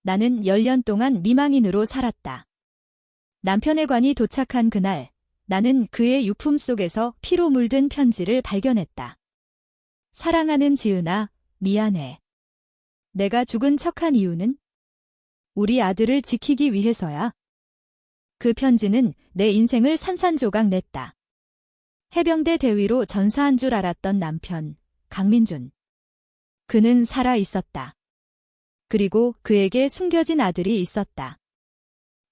나는 10년 동안 미망인으로 살았다. 남편의 관이 도착한 그날, 나는 그의 유품 속에서 피로 물든 편지를 발견했다. 사랑하는 지은아, 미안해. 내가 죽은 척한 이유는? 우리 아들을 지키기 위해서야. 그 편지는 내 인생을 산산조각 냈다. 해병대 대위로 전사한 줄 알았던 남편, 강민준. 그는 살아 있었다. 그리고 그에게 숨겨진 아들이 있었다.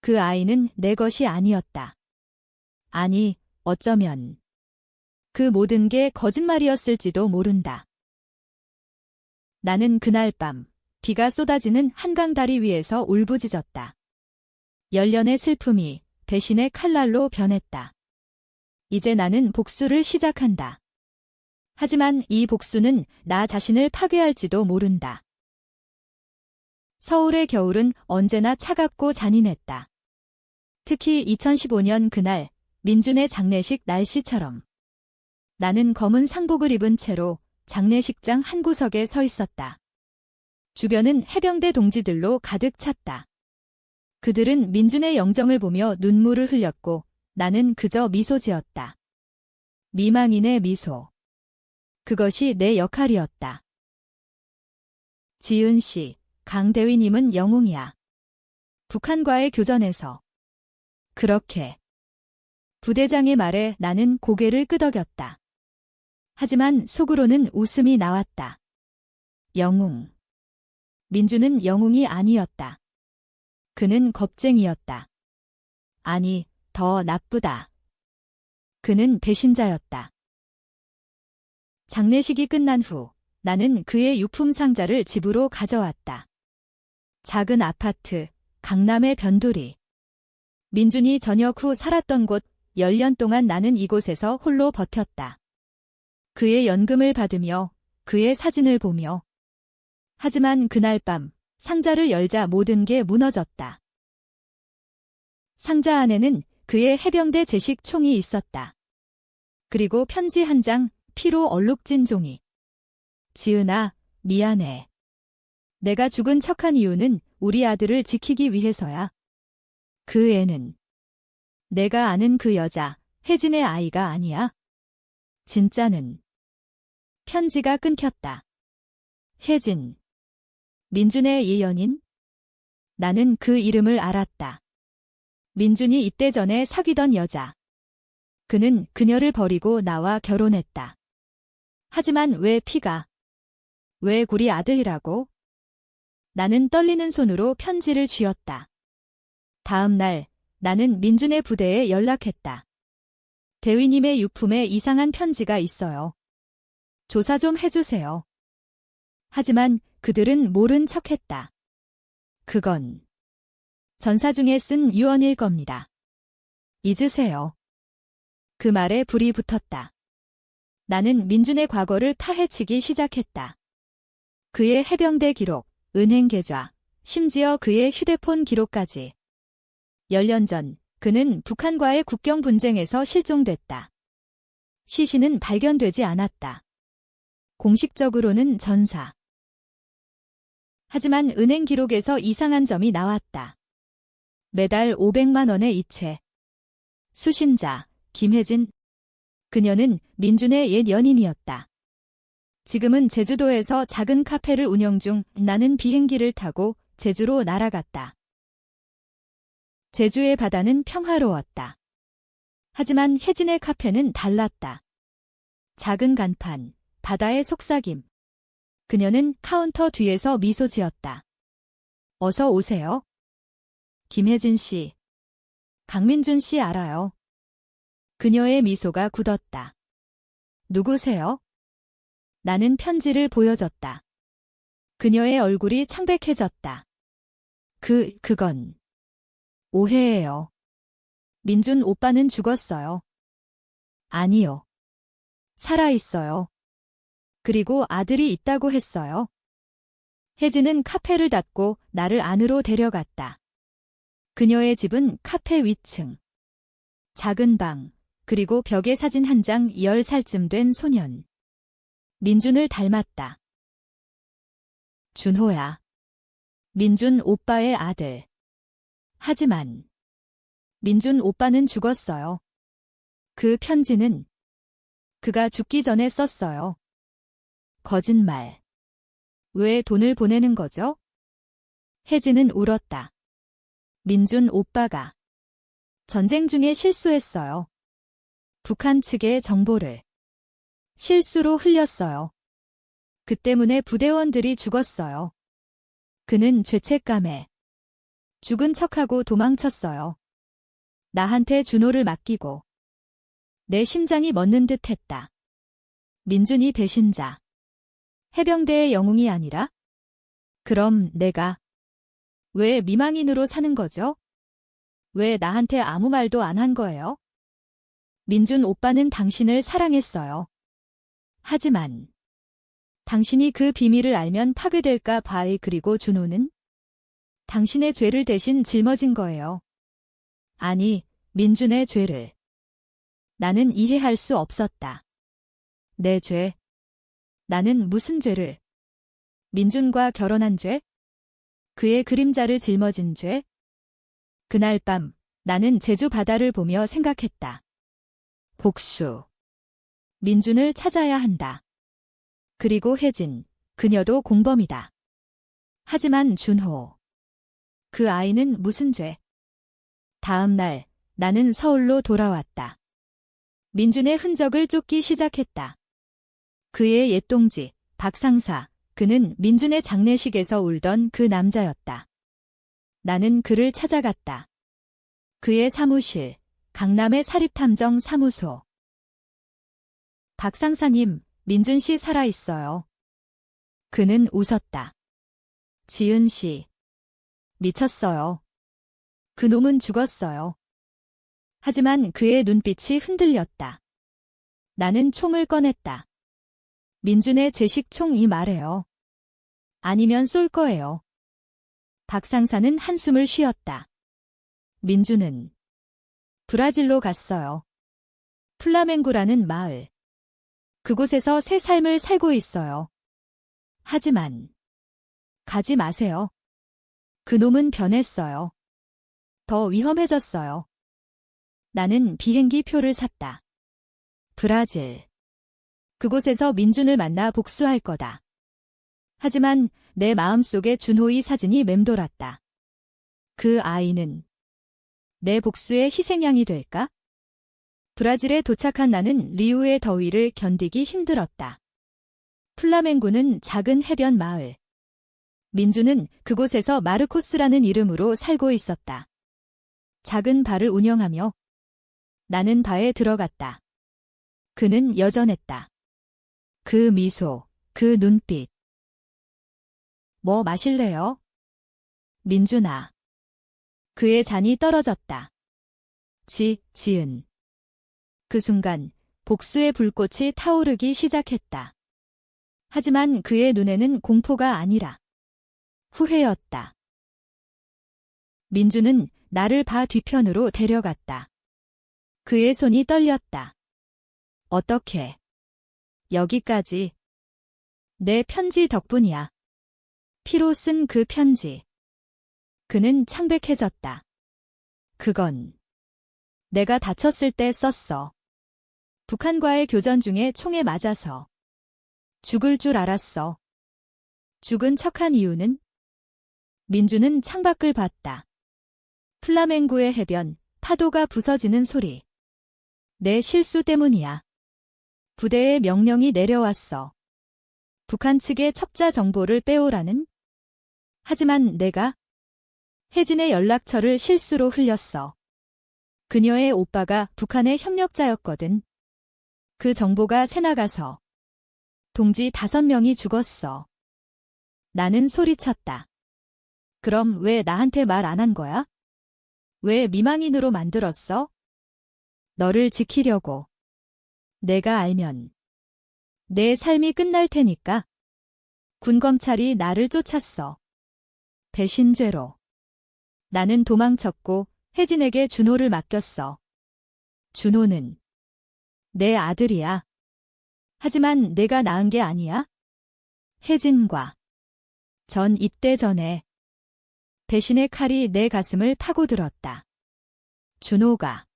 그 아이는 내 것이 아니었다. 아니, 어쩌면 그 모든 게 거짓말이었을지도 모른다. 나는 그날 밤, 비가 쏟아지는 한강 다리 위에서 울부짖었다. 10년의 슬픔이 배신의 칼날로 변했다. 이제 나는 복수를 시작한다. 하지만 이 복수는 나 자신을 파괴할지도 모른다. 서울의 겨울은 언제나 차갑고 잔인했다. 특히 2015년 그날, 민준의 장례식 날씨처럼. 나는 검은 상복을 입은 채로 장례식장 한 구석에 서 있었다. 주변은 해병대 동지들로 가득 찼다. 그들은 민준의 영정을 보며 눈물을 흘렸고 나는 그저 미소 지었다. 미망인의 미소. 그것이 내 역할이었다. 지은 씨, 강대위님은 영웅이야. 북한과의 교전에서. 그렇게. 부대장의 말에 나는 고개를 끄덕였다. 하지만 속으로는 웃음이 나왔다. 영웅. 민준은 영웅이 아니었다. 그는 겁쟁이였다. 아니, 더 나쁘다. 그는 배신자였다. 장례식이 끝난 후 나는 그의 유품 상자를 집으로 가져왔다. 작은 아파트, 강남의 변두리. 민준이 전역 후 살았던 곳, 10년 동안 나는 이곳에서 홀로 버텼다. 그의 연금을 받으며 그의 사진을 보며. 하지만 그날 밤 상자를 열자 모든 게 무너졌다. 상자 안에는 그의 해병대 제식 총이 있었다. 그리고 편지 한 장, 피로 얼룩진 종이. 지은아, 미안해. 내가 죽은 척한 이유는 우리 아들을 지키기 위해서야. 그 애는 내가 아는 그 여자, 혜진의 아이가 아니야. 진짜는. 편지가 끊겼다. 혜진. 민준의 예연인? 나는 그 이름을 알았다. 민준이 입대 전에 사귀던 여자. 그는 그녀를 버리고 나와 결혼했다. 하지만 왜 피가? 왜 우리 아들이라고? 나는 떨리는 손으로 편지를 쥐었다. 다음 날 나는 민준의 부대에 연락했다. 대위님의 유품에 이상한 편지가 있어요. 조사 좀 해주세요. 하지만 그들은 모른 척했다. 그건 전사 중에 쓴 유언일 겁니다. 잊으세요. 그 말에 불이 붙었다. 나는 민준의 과거를 파헤치기 시작했다. 그의 해병대 기록, 은행 계좌, 심지어 그의 휴대폰 기록까지. 10년 전 그는 북한과의 국경 분쟁에서 실종됐다. 시신은 발견되지 않았다. 공식적으로는 전사. 하지만 은행 기록에서 이상한 점이 나왔다. 매달 500만 원의 이체. 수신자, 김혜진. 그녀는 민준의 옛 연인이었다. 지금은 제주도에서 작은 카페를 운영 중. 나는 비행기를 타고 제주로 날아갔다. 제주의 바다는 평화로웠다. 하지만 혜진의 카페는 달랐다. 작은 간판, 바다의 속삭임. 그녀는 카운터 뒤에서 미소 지었다. 어서 오세요. 김혜진 씨. 강민준 씨 알아요. 그녀의 미소가 굳었다. 누구세요? 나는 편지를 보여줬다. 그녀의 얼굴이 창백해졌다. 그건 오해예요. 민준 오빠는 죽었어요. 아니요. 살아있어요. 그리고 아들이 있다고 했어요. 혜진은 카페를 닫고 나를 안으로 데려갔다. 그녀의 집은 카페 위층. 작은 방, 그리고 벽에 사진 한 장. 10살쯤 된 소년. 민준을 닮았다. 준호야. 민준 오빠의 아들. 하지만 민준 오빠는 죽었어요. 그 편지는 그가 죽기 전에 썼어요. 거짓말. 왜 돈을 보내는 거죠? 혜진은 울었다. 민준 오빠가 전쟁 중에 실수했어요. 북한 측의 정보를 실수로 흘렸어요. 그 때문에 부대원들이 죽었어요. 그는 죄책감에 죽은 척하고 도망쳤어요. 나한테 준호를 맡기고 내 심장이 멎는 듯 했다. 민준이 배신자. 해병대의 영웅이 아니라? 그럼 내가 왜 미망인으로 사는 거죠? 왜 나한테 아무 말도 안 한 거예요? 민준 오빠는 당신을 사랑했어요. 하지만 당신이 그 비밀을 알면 파괴될까 봐요. 그리고 준호는 당신의 죄를 대신 짊어진 거예요. 아니, 민준의 죄를. 나는 이해할 수 없었다. 내 죄. 나는 무슨 죄를? 민준과 결혼한 죄? 그의 그림자를 짊어진 죄? 그날 밤 나는 제주 바다를 보며 생각했다. 복수. 민준을 찾아야 한다. 그리고 혜진, 그녀도 공범이다. 하지만 준호. 그 아이는 무슨 죄? 다음 날 나는 서울로 돌아왔다. 민준의 흔적을 쫓기 시작했다. 그의 옛동지, 박상사, 그는 민준의 장례식에서 울던 그 남자였다. 나는 그를 찾아갔다. 그의 사무실, 강남의 사립탐정 사무소. 박상사님, 민준 씨 살아있어요. 그는 웃었다. 지은 씨. 미쳤어요. 그 놈은 죽었어요. 하지만 그의 눈빛이 흔들렸다. 나는 총을 꺼냈다. 민준의 제식총이 말해요. 아니면 쏠 거예요. 박상사는 한숨을 쉬었다. 민준은 브라질로 갔어요. 플라멩고라는 마을. 그곳에서 새 삶을 살고 있어요. 하지만 가지 마세요. 그 놈은 변했어요. 더 위험해졌어요. 나는 비행기 표를 샀다. 브라질. 그곳에서 민준을 만나 복수할 거다. 하지만 내 마음속에 준호의 사진이 맴돌았다. 그 아이는 내 복수의 희생양이 될까? 브라질에 도착한 나는 리우의 더위를 견디기 힘들었다. 플라멩고는 작은 해변 마을. 민준은 그곳에서 마르코스라는 이름으로 살고 있었다. 작은 바를 운영하며 나는 바에 들어갔다. 그는 여전했다. 그 미소, 그 눈빛. 뭐 마실래요? 민준아. 그의 잔이 떨어졌다. 지은. 그 순간 복수의 불꽃이 타오르기 시작했다. 하지만 그의 눈에는 공포가 아니라 후회였다. 민준은 나를 바 뒤편으로 데려갔다. 그의 손이 떨렸다. 어떻게? 여기까지. 내 편지 덕분이야. 피로 쓴 그 편지. 그는 창백해졌다. 그건 내가 다쳤을 때 썼어. 북한과의 교전 중에 총에 맞아서 죽을 줄 알았어. 죽은 척한 이유는? 민준은 창밖을 봤다. 플라멩고의 해변, 파도가 부서지는 소리. 내 실수 때문이야. 부대의 명령이 내려왔어. 북한 측의 첩자 정보를 빼오라는? 하지만 내가 혜진의 연락처를 실수로 흘렸어. 그녀의 오빠가 북한의 협력자였거든. 그 정보가 새나가서 동지 5명이 죽었어. 나는 소리쳤다. 그럼 왜 나한테 말 안 한 거야? 왜 미망인으로 만들었어? 너를 지키려고. 내가 알면 내 삶이 끝날 테니까. 군검찰이 나를 쫓았어. 배신죄로. 나는 도망쳤고 혜진에게 준호를 맡겼어. 준호는 내 아들이야. 하지만 내가 낳은 게 아니야. 혜진과 전 입대 전에 배신의 칼이 내 가슴을 파고들었다. 준호가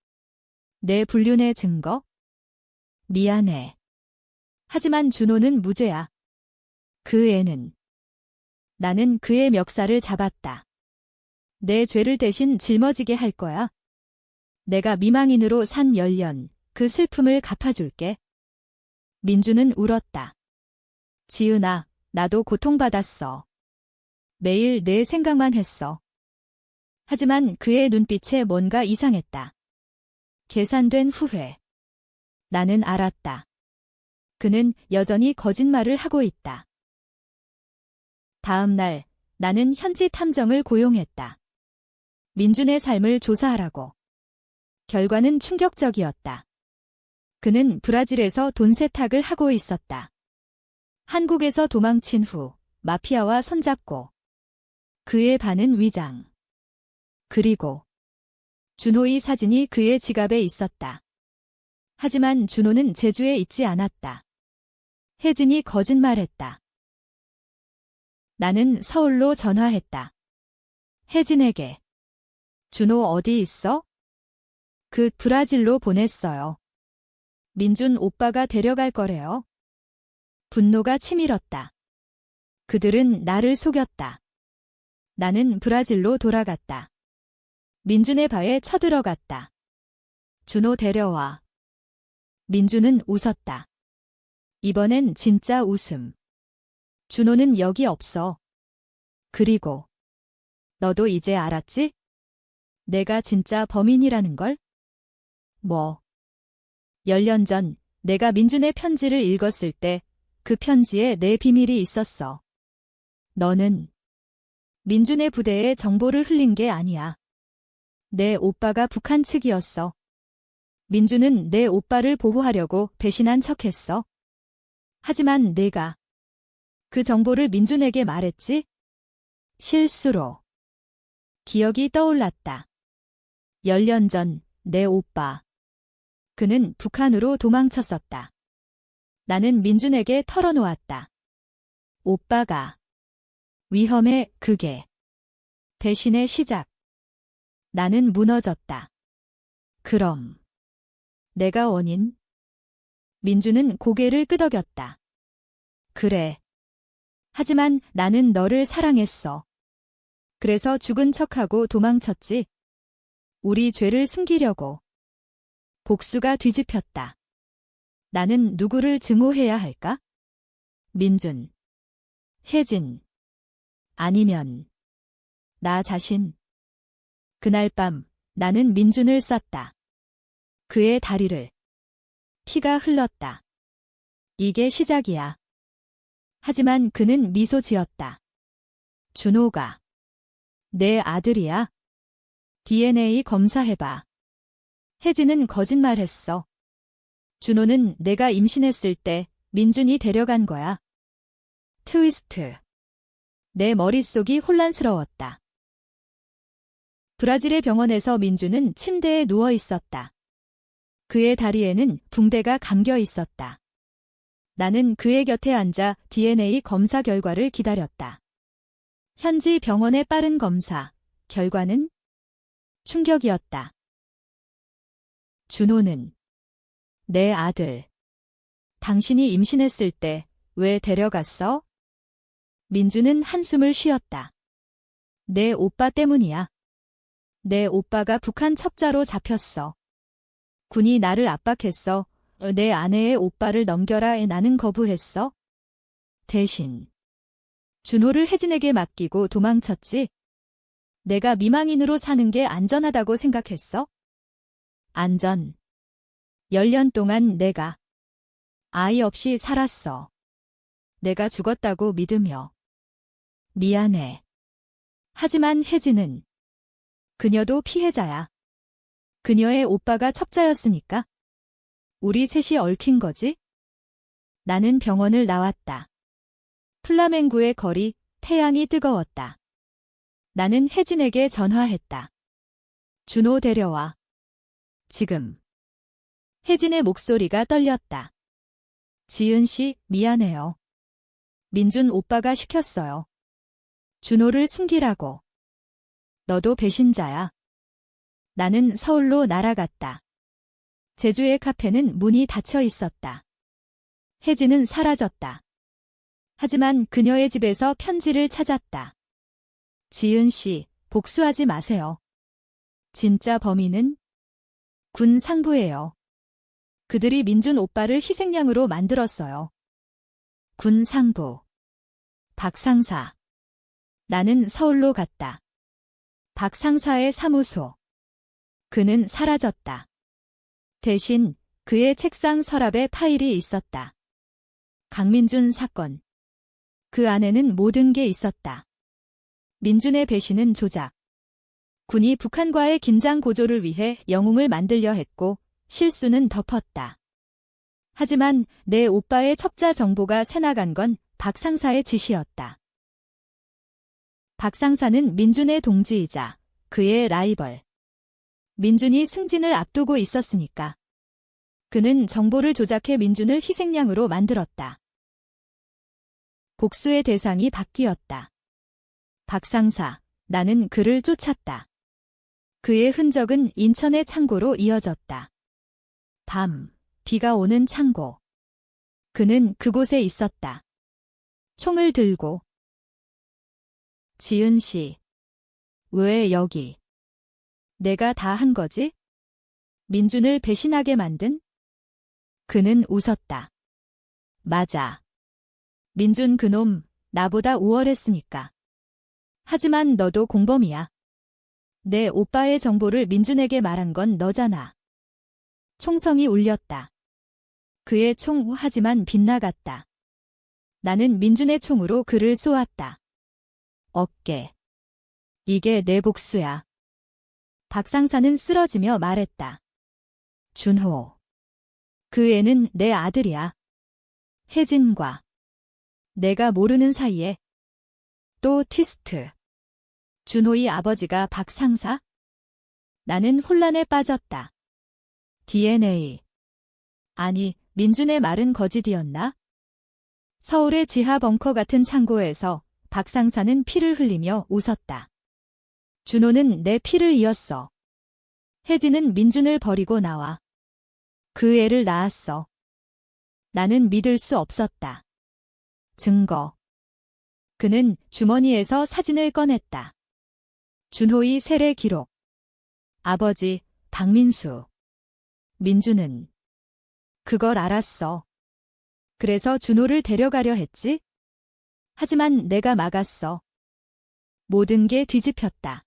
내 불륜의 증거? 미안해. 하지만 준호는 무죄야. 그 애는. 나는 그의 멱살을 잡았다. 내 죄를 대신 짊어지게 할 거야. 내가 미망인으로 산 10년, 그 슬픔을 갚아줄게. 민주는 울었다. 지은아, 나도 고통받았어. 매일 내 생각만 했어. 하지만 그의 눈빛에 뭔가 이상했다. 계산된 후회. 나는 알았다. 그는 여전히 거짓말을 하고 있다. 다음 날, 나는 현지 탐정을 고용했다. 민준의 삶을 조사하라고. 결과는 충격적이었다. 그는 브라질에서 돈 세탁을 하고 있었다. 한국에서 도망친 후 마피아와 손잡고. 그의 반은 위장. 그리고 준호의 사진이 그의 지갑에 있었다. 하지만 준호는 제주에 있지 않았다. 혜진이 거짓말했다. 나는 서울로 전화했다. 혜진에게. 준호 어디 있어? 그 브라질로 보냈어요. 민준 오빠가 데려갈 거래요. 분노가 치밀었다. 그들은 나를 속였다. 나는 브라질로 돌아갔다. 민준의 바에 쳐들어갔다. 준호 데려와. 민준은 웃었다. 이번엔 진짜 웃음. 준호는 여기 없어. 그리고 너도 이제 알았지? 내가 진짜 범인이라는 걸? 뭐? 10년 전 내가 민준의 편지를 읽었을 때 그 편지에 내 비밀이 있었어. 너는 민준의 부대에 정보를 흘린 게 아니야. 내 오빠가 북한 측이었어. 민준은 내 오빠를 보호하려고 배신한 척했어. 하지만 내가 그 정보를 민준에게 말했지? 실수로. 기억이 떠올랐다. 10년 전 내 오빠. 그는 북한으로 도망쳤었다. 나는 민준에게 털어놓았다. 오빠가. 위험해, 그게. 배신의 시작. 나는 무너졌다. 그럼. 내가 원인? 민준은 고개를 끄덕였다. 그래. 하지만 나는 너를 사랑했어. 그래서 죽은 척하고 도망쳤지. 우리 죄를 숨기려고. 복수가 뒤집혔다. 나는 누구를 증오해야 할까? 민준. 혜진. 아니면 나 자신. 그날 밤 나는 민준을 쐈다. 그의 다리를. 피가 흘렀다. 이게 시작이야. 하지만 그는 미소 지었다. 준호가. 내 아들이야. DNA 검사해봐. 혜진은 거짓말했어. 준호는 내가 임신했을 때 민준이 데려간 거야. 트위스트. 내 머릿속이 혼란스러웠다. 브라질의 병원에서 민준은 침대에 누워 있었다. 그의 다리에는 붕대가 감겨 있었다. 나는 그의 곁에 앉아 DNA 검사 결과를 기다렸다. 현지 병원의 빠른 검사. 결과는 충격이었다. 준호는 내 아들. 당신이 임신했을 때 왜 데려갔어? 민준은 한숨을 쉬었다. 내 오빠 때문이야. 내 오빠가 북한 첩자로 잡혔어. 군이 나를 압박했어. 내 아내의 오빠를 넘겨라. 나는 거부했어. 대신 준호를 혜진에게 맡기고 도망쳤지. 내가 미망인으로 사는 게 안전하다고 생각했어? 안전. 10년 동안 내가 아이 없이 살았어. 내가 죽었다고 믿으며. 미안해. 하지만 혜진은 그녀도 피해자야. 그녀의 오빠가 첩자였으니까. 우리 셋이 얽힌 거지? 나는 병원을 나왔다. 플라멩구의 거리, 태양이 뜨거웠다. 나는 혜진에게 전화했다. 준호 데려와. 지금. 혜진의 목소리가 떨렸다. 지은 씨, 미안해요. 민준 오빠가 시켰어요. 준호를 숨기라고. 너도 배신자야. 나는 서울로 날아갔다. 제주의 카페는 문이 닫혀 있었다. 혜진은 사라졌다. 하지만 그녀의 집에서 편지를 찾았다. 지은 씨, 복수하지 마세요. 진짜 범인은 군 상부예요. 그들이 민준 오빠를 희생양으로 만들었어요. 군 상부. 박 상사. 나는 서울로 갔다. 박 상사의 사무소. 그는 사라졌다. 대신 그의 책상 서랍에 파일이 있었다. 강민준 사건. 그 안에는 모든 게 있었다. 민준의 배신은 조작. 군이 북한과의 긴장 고조를 위해 영웅을 만들려 했고 실수는 덮었다. 하지만 내 오빠의 첩자 정보가 새나간 건 박 상사의 지시였다. 박 상사는 민준의 동지이자 그의 라이벌. 민준이 승진을 앞두고 있었으니까. 그는 정보를 조작해 민준을 희생양으로 만들었다. 복수의 대상이 바뀌었다. 박 상사, 나는 그를 쫓았다. 그의 흔적은 인천의 창고로 이어졌다. 밤, 비가 오는 창고. 그는 그곳에 있었다. 총을 들고. 지은 씨. 왜 여기? 내가 다 한 거지? 민준을 배신하게 만든? 그는 웃었다. 맞아. 민준 그놈, 나보다 우월했으니까. 하지만 너도 공범이야. 내 오빠의 정보를 민준에게 말한 건 너잖아. 총성이 울렸다. 그의 총 하지만 빗나갔다. 나는 민준의 총으로 그를 쏘았다. 어깨. 이게 내 복수야. 박 상사는 쓰러지며 말했다. 준호. 그 애는 내 아들이야. 혜진과 내가 모르는 사이에. 또 티스트. 준호의 아버지가 박 상사? 나는 혼란에 빠졌다. DNA. 아니, 민준의 말은 거짓이었나? 서울의 지하 벙커 같은 창고에서 박 상사는 피를 흘리며 웃었다. 준호는 내 피를 이었어. 혜진은 민준을 버리고 나와. 그 애를 낳았어. 나는 믿을 수 없었다. 증거. 그는 주머니에서 사진을 꺼냈다. 준호의 세례 기록. 아버지, 박민수. 민준은 그걸 알았어. 그래서 준호를 데려가려 했지? 하지만 내가 막았어. 모든 게 뒤집혔다.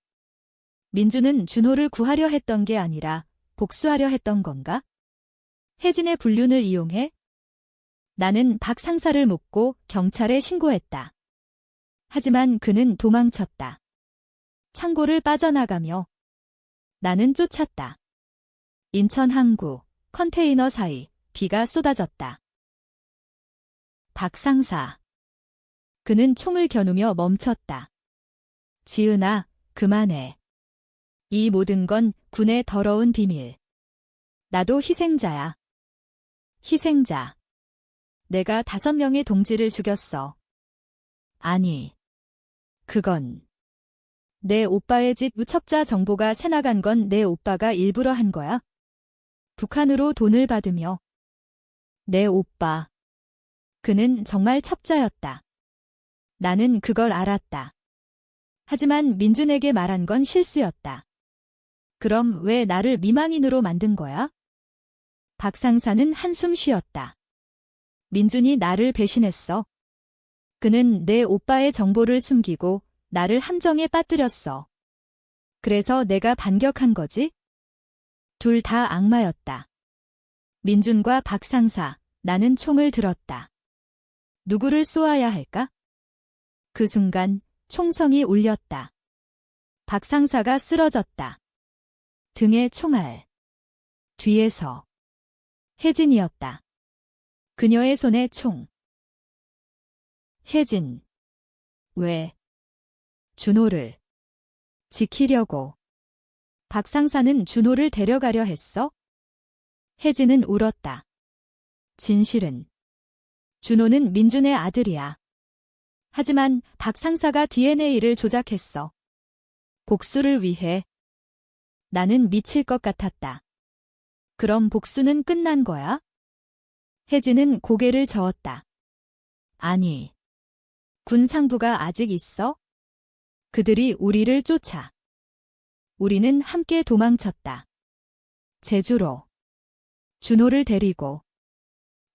민준은 준호를 구하려 했던 게 아니라 복수하려 했던 건가? 혜진의 불륜을 이용해? 나는 박 상사를 묻고 경찰에 신고했다. 하지만 그는 도망쳤다. 창고를 빠져나가며 나는 쫓았다. 인천 항구, 컨테이너 사이, 비가 쏟아졌다. 박 상사. 그는 총을 겨누며 멈췄다. 지은아, 그만해. 이 모든 건 군의 더러운 비밀. 나도 희생자야. 희생자. 내가 5명의 동지를 죽였어. 아니. 그건. 내 오빠의 집 첩자 정보가 새나간 건 내 오빠가 일부러 한 거야. 북한으로 돈을 받으며. 내 오빠. 그는 정말 첩자였다. 나는 그걸 알았다. 하지만 민준에게 말한 건 실수였다. 그럼 왜 나를 미망인으로 만든 거야? 박 상사는 한숨 쉬었다. 민준이 나를 배신했어. 그는 내 오빠의 정보를 숨기고 나를 함정에 빠뜨렸어. 그래서 내가 반격한 거지? 둘 다 악마였다. 민준과 박 상사, 나는 총을 들었다. 누구를 쏘아야 할까? 그 순간 총성이 울렸다. 박 상사가 쓰러졌다. 등에 총알. 뒤에서. 혜진이었다. 그녀의 손에 총. 혜진. 왜? 준호를. 지키려고. 박 상사는 준호를 데려가려 했어? 혜진은 울었다. 진실은. 준호는 민준의 아들이야. 하지만 박 상사가 DNA를 조작했어. 복수를 위해. 나는 미칠 것 같았다. 그럼 복수는 끝난 거야? 혜진은 고개를 저었다. 아니. 군 상부가 아직 있어? 그들이 우리를 쫓아. 우리는 함께 도망쳤다. 제주로. 준호를 데리고.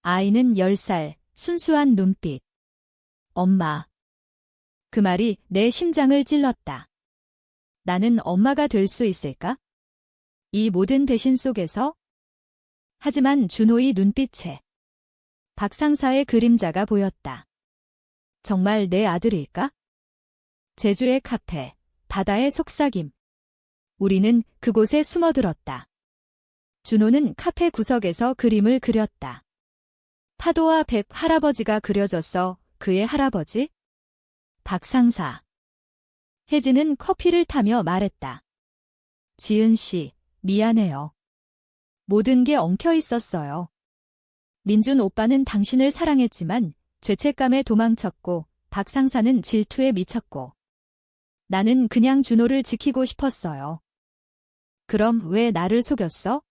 아이는 10살, 순수한 눈빛. 엄마. 그 말이 내 심장을 찔렀다. 나는 엄마가 될 수 있을까? 이 모든 배신 속에서? 하지만 준호의 눈빛에 박 상사의 그림자가 보였다. 정말 내 아들일까? 제주의 카페, 바다의 속삭임. 우리는 그곳에 숨어들었다. 준호는 카페 구석에서 그림을 그렸다. 파도와 백 할아버지가 그려졌어. 그의 할아버지? 박 상사. 혜진은 커피를 타며 말했다. 지은 씨, 미안해요. 모든 게 엉켜 있었어요. 민준 오빠는 당신을 사랑했지만 죄책감에 도망쳤고 박 상사는 질투에 미쳤고 나는 그냥 준호를 지키고 싶었어요. 그럼 왜 나를 속였어?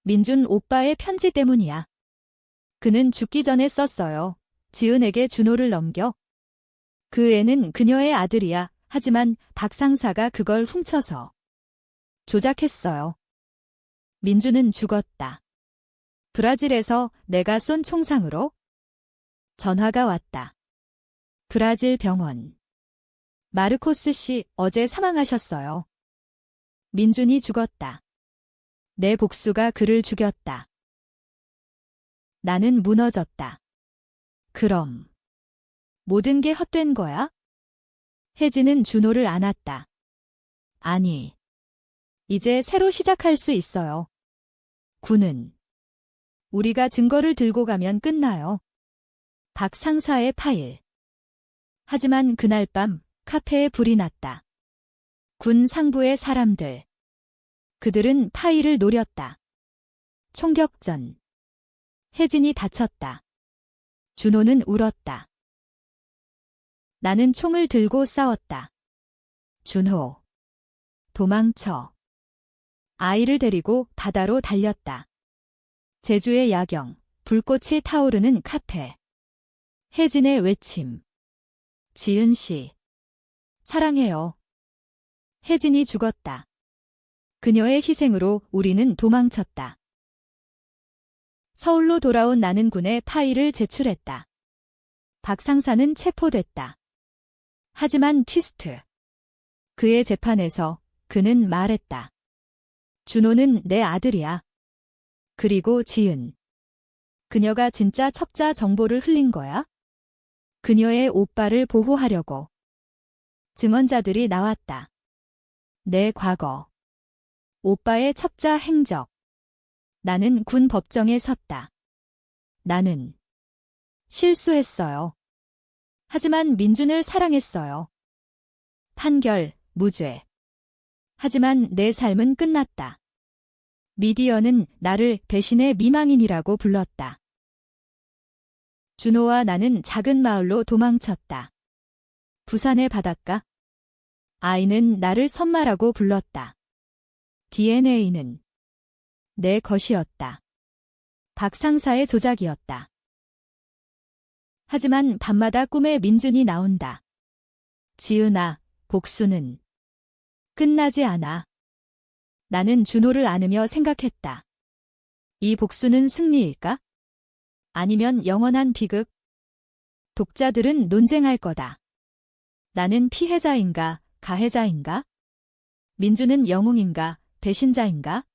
민준 오빠의 편지 때문이야. 그는 죽기 전에 썼어요. 지은에게 준호를 넘겨. 그 애는 그녀의 아들이야. 하지만 박 상사가 그걸 훔쳐서 조작했어요. 민준은 죽었다. 브라질에서 내가 쏜 총상으로? 전화가 왔다. 브라질 병원. 마르코스 씨 어제 사망하셨어요. 민준이 죽었다. 내 복수가 그를 죽였다. 나는 무너졌다. 그럼 모든 게 헛된 거야? 혜진은 준호를 안았다. 아니, 이제 새로 시작할 수 있어요. 군은 우리가 증거를 들고 가면 끝나요. 박 상사의 파일. 하지만 그날 밤 카페에 불이 났다. 군 상부의 사람들. 그들은 파일을 노렸다. 총격전. 혜진이 다쳤다. 준호는 울었다. 나는 총을 들고 싸웠다. 준호. 도망쳐. 아이를 데리고 바다로 달렸다. 제주의 야경, 불꽃이 타오르는 카페. 혜진의 외침. 지은 씨. 사랑해요. 혜진이 죽었다. 그녀의 희생으로 우리는 도망쳤다. 서울로 돌아온 나는 군에 파일을 제출했다. 박 상사는 체포됐다. 하지만 트위스트. 그의 재판에서 그는 말했다. 준호는 내 아들이야. 그리고 지은. 그녀가 진짜 첩자 정보를 흘린 거야? 그녀의 오빠를 보호하려고. 증언자들이 나왔다. 내 과거. 오빠의 첩자 행적. 나는 군 법정에 섰다. 나는 실수했어요. 하지만 민준을 사랑했어요. 판결, 무죄. 하지만 내 삶은 끝났다. 미디어는 나를 배신의 미망인이라고 불렀다. 준호와 나는 작은 마을로 도망쳤다. 부산의 바닷가. 아이는 나를 선마라고 불렀다. DNA는 내 것이었다. 박 상사의 조작이었다. 하지만 밤마다 꿈에 민준이 나온다. 지은아, 복수는 끝나지 않아. 나는 준호를 안으며 생각했다. 이 복수는 승리일까? 아니면 영원한 비극? 독자들은 논쟁할 거다. 나는 피해자인가, 가해자인가? 민준은 영웅인가, 배신자인가?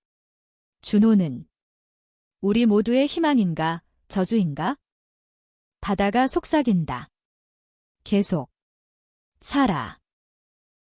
준호는 우리 모두의 희망인가, 저주인가? 바다가 속삭인다. 계속 살아.